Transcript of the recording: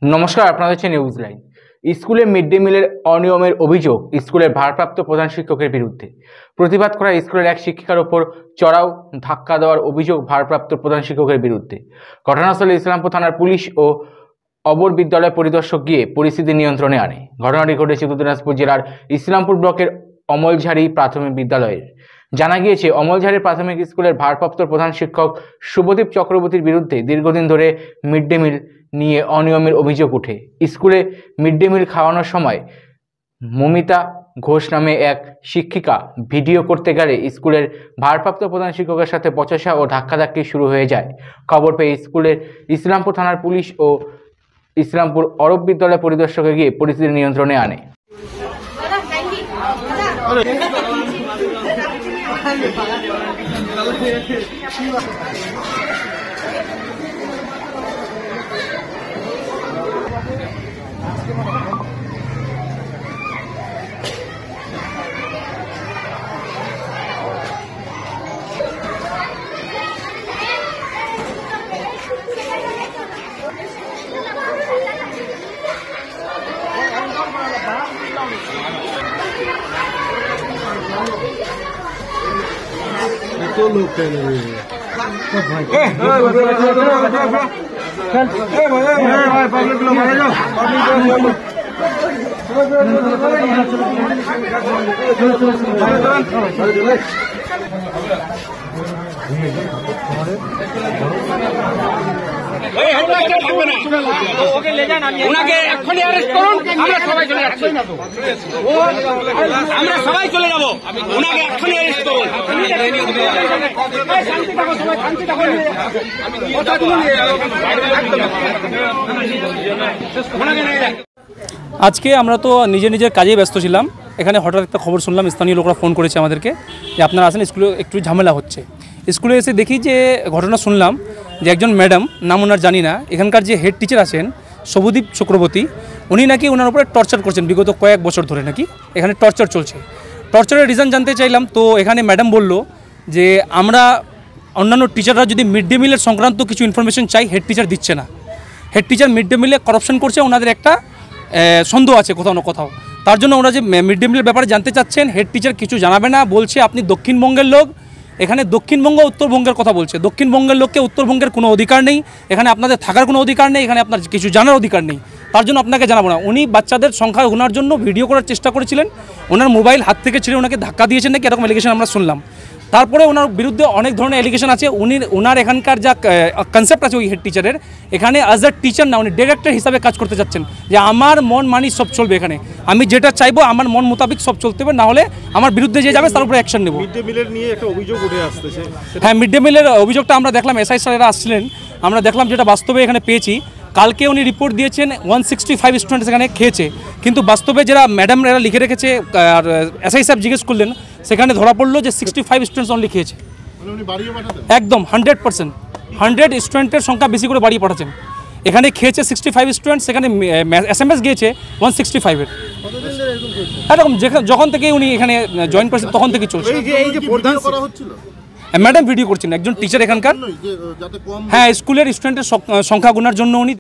নমস্কার, আপনারা দেখছেন নিউজ লাইন। স্কুলে মিড ডে মিলের অনিয়মের অভিযোগ স্কুলের ভারপ্রাপ্ত প্রধান শিক্ষকের বিরুদ্ধে। প্রতিবাদ করা স্কুলের এক শিক্ষিকার ওপর চড়াও ধাক্কা দেওয়ার অভিযোগ ভারপ্রাপ্ত প্রধান শিক্ষকের বিরুদ্ধে। ঘটনাস্থলে ইসলামপুর থানার পুলিশ ও অবর বিদ্যালয় পরিদর্শক গিয়ে পরিস্থিতি নিয়ন্ত্রণে আনে। ঘটনাটি ঘটেছে উত্তর দিনাজপুর জেলার ইসলামপুর ব্লকের অমলঝাড়ি প্রাথমিক বিদ্যালয়ের। জানা গিয়েছে, অমলঝাড়ি প্রাথমিক স্কুলের ভারপ্রাপ্ত প্রধান শিক্ষক শুভদীপ চক্রবর্তীর বিরুদ্ধে দীর্ঘদিন ধরে মিড ডে মিল নিয়ে অনিয়মের অভিযোগ ওঠে। স্কুলে মিড ডে মিল খাওয়ানোর সময় মমিতা ঘোষ নামে এক শিক্ষিকা ভিডিও করতে গেলে স্কুলের ভারপ্রাপ্ত প্রধান শিক্ষকের সাথে বচসা ও ধাক্কাধাক্কি শুরু হয়ে যায়। খবর পেয়ে স্কুলের ইসলামপুর থানার পুলিশ ও ইসলামপুর অরব বিদ্যালয় পরিদর্শকে গিয়ে পরিস্থিতি নিয়ন্ত্রণে আনে। तो लोग कह रहे हैं সবাই চলে যাবো, ওনাকে এক্ষুনি অ্যারেস্ট করুন। আজকে আমরা তো নিজের কাজে ব্যস্ত ছিলাম। এখানে হঠাৎ একটা খবর শুনলাম, স্থানীয় লোকরা ফোন করেছে আমাদেরকে যে আপনারা আসেন, স্কুলে একটু ঝামেলা হচ্ছে। স্কুলে এসে দেখি যে ঘটনা শুনলাম যে একজন ম্যাডাম, নাম ওনার জানি না, এখানকার যে হেড টিচার আছেন শুভদীপ চক্রবর্তী, উনি নাকি ওনার উপরে টর্চার করছেন বিগত কয়েক বছর ধরে। নাকি এখানে টর্চার চলছে। টর্চারের রিজন জানতে চাইলাম, তো এখানে ম্যাডাম বলল যে আমরা অন্যান্য টিচাররা যদি মিড ডে মিলের সংক্রান্ত কিছু ইনফরমেশন চাই, হেড টিচার দিচ্ছে না। হেড টিচার মিড ডে মিলে করাপশন করছে, ওনাদের একটা সন্দেহ আছে কোথাও না কোথাও। তার জন্য ওরা যে মিড ডে মিলের ব্যাপারে জানতে চাচ্ছেন, হেড টিচার কিছু জানাবে না, বলছে আপনি দক্ষিণবঙ্গের লোক। এখানে দক্ষিণবঙ্গ উত্তরবঙ্গের কথা বলছে। দক্ষিণবঙ্গের লোককে উত্তরবঙ্গের কোনো অধিকার নেই, এখানে আপনাদের থাকার কোনো অধিকার নেই, এখানে আপনার কিছু জানার অধিকার নেই, তার জন্য আপনাকে জানাবো না। উনি বাচ্চাদের সংখ্যা গোনার জন্য ভিডিও করার চেষ্টা করেছিলেন, ওনার মোবাইল হাত থেকে ছিঁড়ে ওনাকে ধাক্কা দিয়েছেন নাকি, এরকম এলিগেশন আমরা শুনলাম। তারপরে ওনার বিরুদ্ধে অনেক ধরনের এলিগেশন আছে। ওনার এখানকার যা কনসেপ্ট আছে ওই হেড টিচারের, এখানে অ্যাজ আ টিচার না, উনি ডিরেক্টর হিসাবে কাজ করতে চাচ্ছেন যে আমার মন মানি সব চলবে, এখানে আমি যেটা চাইবো আমার মন মোতাবিক সব চলতে হবে, না হলে আমার বিরুদ্ধে যে যাবে তার উপরে অ্যাকশন নেব। মিড ডে মিলের নিয়ে একটা অভিযোগ উঠে আসতেছে। হ্যাঁ, মিড ডে মিলের অভিযোগটা আমরা দেখলাম, এসআই স্যারেরা আসছিলেন, আমরা দেখলাম যেটা বাস্তবে এখানে পেয়েছি। কালকে উনি রিপোর্ট দিয়েছেন 165 স্টুডেন্টস এখানে খেয়েছে, কিন্তু বাস্তবে যারা ম্যাডাম এরা লিখে রেখেছে আর এসআই সাহেব জিজ্ঞেস করলেন, সেখানে ধরা পড়লো যে 65 স্টুডেন্টস অনলি খেয়েছে। একদম 100%, 100 স্টুডেন্টের সংখ্যা বেশি করে বাড়িয়ে পাঠাচ্ছেন। এখানে খেয়েছে 65 স্টুডেন্টস, সেখানে SMS গিয়েছে 165-এর। এরকম যখন থেকে উনি এখানে জয়েন করেছেন তখন থেকে চলছে। ম্যাডাম ভিডিও করছেন, একজন টিচার এখানকার। হ্যাঁ, স্কুলের স্টুডেন্টের সংখ্যা গোনার জন্য উনি